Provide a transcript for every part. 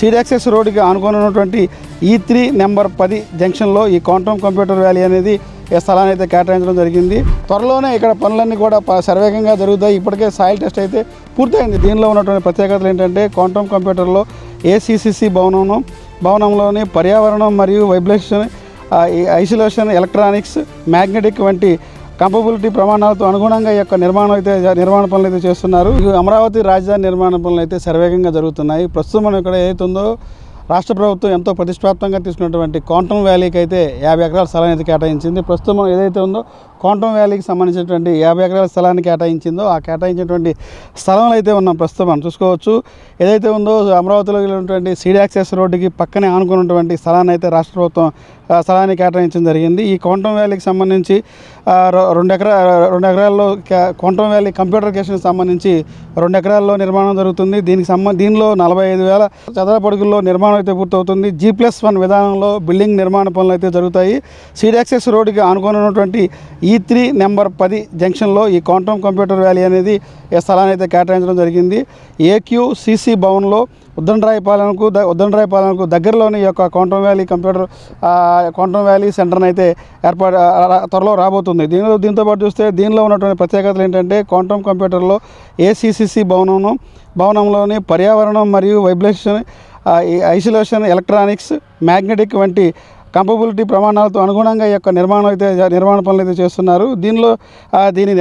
Seed access రోడ్డుకి ఆనుకున్నటువంటి E3 number 10 జంక్షన్లో ఈ క్వాంటమ్ కంప్యూటర్ వ్యాలీ అనేది ఈ స్థలాన్ని అయితే కేటాయించడం జరిగింది. త్వరలోనే ఇక్కడ పనులన్నీ కూడా శరవేగంగా జరుగుతాయి. ఇప్పటికే సాయిల్ టెస్ట్ అయితే పూర్తయింది. దీనిలో ఉన్నటువంటి ప్రత్యేకతలు ఏంటంటే క్వాంటమ్ కంప్యూటర్లో ACCC భవనంలోని పర్యావరణం మరియు వైబ్రేషన్, ఐసోలేషన్, ఎలక్ట్రానిక్స్, మ్యాగ్నెటిక్ వంటి కంపబిలిటీ ప్రమాణాలతో అనుగుణంగా ఈ యొక్క నిర్మాణ పనులు అయితే చేస్తున్నారు. అమరావతి రాజధాని నిర్మాణ పనులు అయితే శరవేగంగా జరుగుతున్నాయి. ప్రస్తుతం మనం ఇక్కడ ఏదైతే ఉందో రాష్ట్ర ప్రభుత్వం ఎంతో ప్రతిష్టాత్మకంగా తీసుకున్నటువంటి క్వాంటమ్ వ్యాలీకి అయితే 50 ఎకరాల స్థలాన్ని అయితే కేటాయించింది. ప్రస్తుతం మనం ఏదైతే ఉందో క్వాంటమ్ వ్యాలీకి సంబంధించినటువంటి 50 ఎకరాల స్థలాన్ని కేటాయించిందో ఆ కేటాయించినటువంటి స్థలంలో అయితే ఉన్నాం. ప్రస్తుతం మనం చూసుకోవచ్చు. ఏదైతే ఉందో అమరావతిలో ఉన్నటువంటి సీడ్ యాక్సెస్ రోడ్డుకి పక్కనే ఆనుకున్నటువంటి స్థలాన్ని అయితే రాష్ట్ర ప్రభుత్వం స్థలాన్ని కేటాయించడం జరిగింది. ఈ క్వాంటమ్ వ్యాలీకి సంబంధించి 2 ఎకరాల్లో క్వాంటమ్ వ్యాలీ కంప్యూటర్కేషన్కి సంబంధించి 2 ఎకరాల్లో నిర్మాణం జరుగుతుంది. దీనిలో 45,000 చదరపు అడుగుల్లో నిర్మాణం అయితే పూర్తవుతుంది. G+1 విధానంలో బిల్డింగ్ నిర్మాణ పనులు అయితే జరుగుతాయి. సీడ్ యాక్సెస్ రోడ్డుకి ఆనుకున్నటువంటి E3 నెంబర్ 10 జంక్షన్లో ఈ క్వాంటమ్ కంప్యూటర్ వ్యాలీ అనేది ఈ స్థలాన్ని అయితే కేటాయించడం జరిగింది. AQCC భవన్లో ఉద్దండరాయపాలెంకు దగ్గరలోని ఈ యొక్క క్వాంటమ్ వ్యాలీ సెంటర్ని అయితే త్వరలో రాబోతుంది. దీంతో పాటు చూస్తే దీనిలో ఉన్నటువంటి ప్రత్యేకతలు ఏంటంటే క్వాంటమ్ కంప్యూటర్లో ACCC భవనంలోని పర్యావరణం మరియు వైబ్రేషన్, ఐసోలేషన్, ఎలక్ట్రానిక్స్, మ్యాగ్నెటిక్ వంటి కంపబిలిటీ ప్రమాణాలతో అనుగుణంగా ఈ యొక్క నిర్మాణ పనులు అయితే చేస్తున్నారు. దీని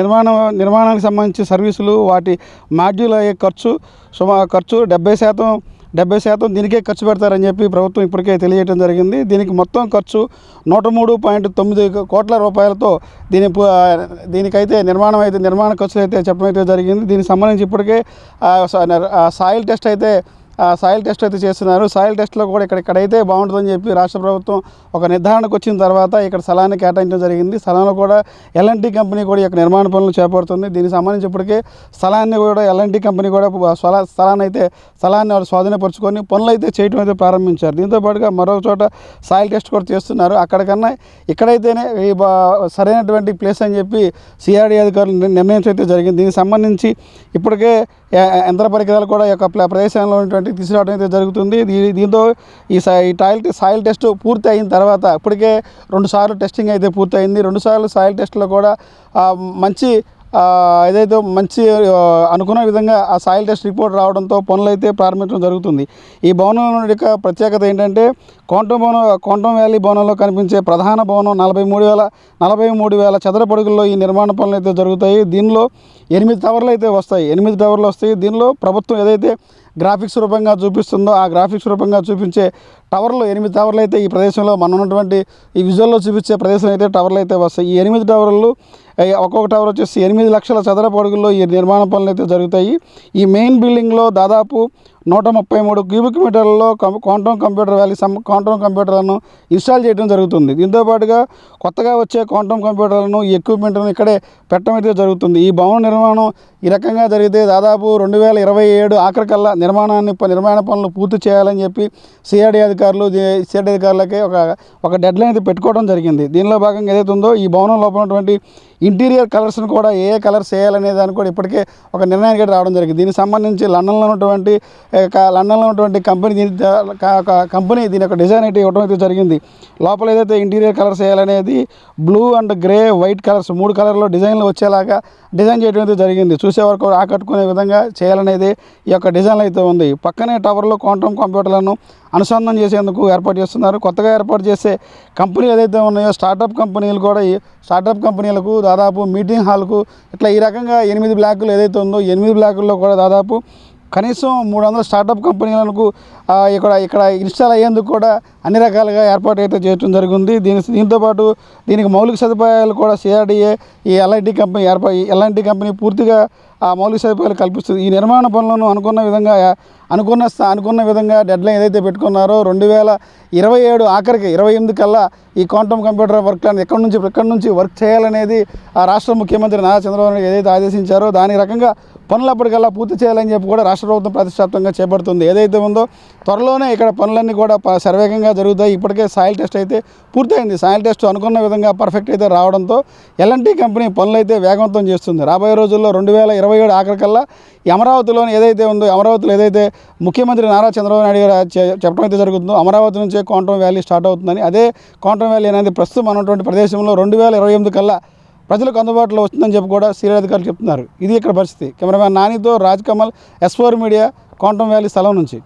నిర్మాణానికి సంబంధించి సర్వీసులు, వాటి మాడ్యూల్ అయ్యే ఖర్చు 70% దీనికే ఖర్చు పెడతారని చెప్పి ప్రభుత్వం ఇప్పటికే తెలియజేయడం జరిగింది. దీనికి మొత్తం ఖర్చు 103.9 కోట్ల రూపాయలతో దీనికైతే నిర్మాణ ఖర్చులు అయితే చెప్పడం అయితే జరిగింది. దీనికి సంబంధించి ఇప్పటికే సాయిల్ టెస్ట్ అయితే చేస్తున్నారు. సాయిల్ టెస్ట్లో కూడా ఇక్కడైతే బాగుంటుందని చెప్పి రాష్ట్ర ప్రభుత్వం ఒక నిర్ధారణకు వచ్చిన తర్వాత ఇక్కడ స్థలాన్ని కేటాయించడం జరిగింది. స్థలంలో కూడా L&T కంపెనీ కూడా ఇక్కడ నిర్మాణ పనులు చేపడుతుంది. దీనికి సంబంధించి ఇప్పటికే స్థలాన్ని కూడా L&T కంపెనీ కూడా స్థలాన్ని వాళ్ళు స్వాధీనపరుచుకొని పనులు అయితే చేయడం అయితే ప్రారంభించారు. దీంతో పాటుగా మరో చోట సాయిల్ టెస్ట్ కూడా చేస్తున్నారు. అక్కడికన్నా ఇక్కడైతేనే సరైనటువంటి ప్లేస్ అని చెప్పి CRD అధికారులు నిర్ణయించడం అయితే జరిగింది. దీనికి సంబంధించి ఇప్పటికే యంత్ర పరికరాలు కూడా ఈ యొక్క ప్రదేశంలో ఉన్నటువంటి తీసుకురావడం అయితే జరుగుతుంది. దీంతో ఈ సాయిల్ టెస్ట్ పూర్తి అయిన తర్వాత ఇప్పటికే 2 సార్లు టెస్టింగ్ అయితే పూర్తయింది. 2 సార్లు సాయిల్ టెస్ట్లో కూడా మంచి అనుకున్న విధంగా ఆ సాయిల్ టెస్ట్ రిపోర్ట్ రావడంతో పనులు అయితే ప్రారంభించడం జరుగుతుంది. ఈ భవనం యొక్క ప్రత్యేకత ఏంటంటే క్వాంటమ్ వ్యాలీ భవనంలో కనిపించే ప్రధాన భవనం 43,000 చదరపు అడుగుల్లో ఈ నిర్మాణ పనులు అయితే జరుగుతాయి. దీనిలో 8 టవర్లు అయితే వస్తాయి. 8 టవర్లు వస్తాయి. దీనిలో ప్రభుత్వం ఏదైతే గ్రాఫిక్స్ రూపంగా చూపిస్తుందో ఆ గ్రాఫిక్స్ రూపంగా చూపించే 8 టవర్లు అయితే ఈ ప్రదేశంలో మనం ఉన్నటువంటి ఈ విజువల్లో చూపించే ప్రదేశం అయితే టవర్లు అయితే వస్తాయి. ఈ 8 టవర్లు ఒక్కొక్క టవర్ వచ్చేసి 8 లక్షల చదరపు అడుగుల్లో ఈ నిర్మాణ పనులు అయితే జరుగుతాయి. ఈ మెయిన్ బిల్డింగ్లో దాదాపు 133 క్యూబిక్ మీటర్లలో క్వాంటమ్ కంప్యూటర్లను ఇన్స్టాల్ చేయడం జరుగుతుంది. దీంతో పాటుగా కొత్తగా వచ్చే క్వాంటమ్ కంప్యూటర్లను ఈ ఎక్విప్మెంట్లను ఇక్కడే పెట్టడం అయితే జరుగుతుంది. ఈ భవన నిర్మాణం ఈ రకంగా జరిగితే దాదాపు 2027 ఆఖరికల్లా నిర్మాణ పనులు పూర్తి చేయాలని చెప్పి CRD అధికారులకే ఒక డెడ్ లైన్ అయితే పెట్టుకోవడం జరిగింది. దీనిలో భాగంగా ఏదైతే ఉందో ఈ భవనం లోపల ఉన్నటువంటి ఇంటీరియర్ కలర్స్ను కూడా ఏ కలర్స్ వేయాలనే దాన్ని కూడా ఇప్పటికే ఒక నిర్ణయానికి రావడం జరిగింది. దీనికి సంబంధించి లండన్లో ఉన్నటువంటి కంపెనీ దీని యొక్క డిజైన్ అయితే ఇవ్వడం అయితే జరిగింది. లోపల ఏదైతే ఇంటీరియర్ కలర్స్ వేయాలనేది blue and grey, white colours 3 కలర్లో డిజైన్లు వచ్చేలాగా డిజైన్ చేయడం అయితే జరిగింది. చూసే వరకు ఆకట్టుకునే విధంగా చేయాలనేది ఈ యొక్క డిజైన్ అయితే ఉంది. పక్కనే టవర్లో క్వాంటమ్ కంప్యూటర్లను అనుసంధానం చేసేందుకు ఏర్పాటు చేస్తున్నారు. కొత్తగా ఏర్పాటు చేసే కంపెనీలు ఏదైతే ఉన్నాయో స్టార్టప్ కంపెనీలకు దాదాపు మీటింగ్ హాల్కు ఇట్లా ఈ రకంగా 8 బ్లాకులు ఏదైతే ఉందో 8 బ్లాకుల్లో కూడా దాదాపు కనీసం 300 స్టార్టప్ కంపెనీలకు ఇక్కడ ఇన్స్టాల్ అయ్యేందుకు కూడా అన్ని రకాలుగా ఏర్పాటు అయితే చేయడం జరిగింది. దీంతోపాటు దీనికి మౌలిక సదుపాయాలు కూడా CRDA ఈ L&T కంపెనీ పూర్తిగా ఆ మౌలిక సదుపాయాలు కల్పిస్తుంది. ఈ నిర్మాణ పనులను అనుకున్న విధంగా డెడ్ లైన్ ఏదైతే పెట్టుకున్నారో 2027 ఆఖరికి 28 కల్లా ఈ క్వాంటమ్ కంప్యూటర్ వర్క్లను ఎక్కడి నుంచి వర్క్ చేయాలనేది ఆ రాష్ట్ర ముఖ్యమంత్రి నారా చంద్రబాబు నాయుడు ఏదైతే ఆదేశించారో దాని రకంగా పనులు అప్పటికల్లా పూర్తి చేయాలని చెప్పి కూడా రాష్ట్ర ప్రభుత్వం ప్రతిష్టాత్మకంగా చేపడుతుంది. ఏదైతే ఉందో త్వరలోనే ఇక్కడ పనులన్నీ కూడా శరవేగంగా జరుగుతాయి. ఇప్పటికే సాయిల్ టెస్ట్ అయితే పూర్తయింది. సాయిల్ టెస్ట్ అనుకున్న విధంగా పర్ఫెక్ట్ అయితే రావడంతో ఎల్ఎన్టీ కంపెనీ పనులు అయితే వేగవంతం చేస్తుంది. రాబోయే రోజుల్లో 2027 ఆఖరికల్లా ఈ అమరావతిలోని ఏదైతే ఉందో, అమరావతిలో ఏదైతే ముఖ్యమంత్రి నారా చంద్రబాబు నాయుడు గారు చెప్పడం అయితే జరుగుతుందో, అమరావతి నుంచే క్వాంటమ్ వ్యాలీ స్టార్ట్ అవుతుందని, అదే క్వాంటమ్ వ్యాలీ అనేది ప్రస్తుతం ఉన్నటువంటి ప్రదేశంలో 2028 కల్లా ప్రజలకు అందుబాటులో వస్తుందని చెప్పి కూడా సీనియర్ అధికారులు చెప్తున్నారు. ఇది ఇక్కడ పరిస్థితి. కెమెరామ్యాన్ నానితో Raj Kamal, S4 media, quantum valley స్థలం నుంచి.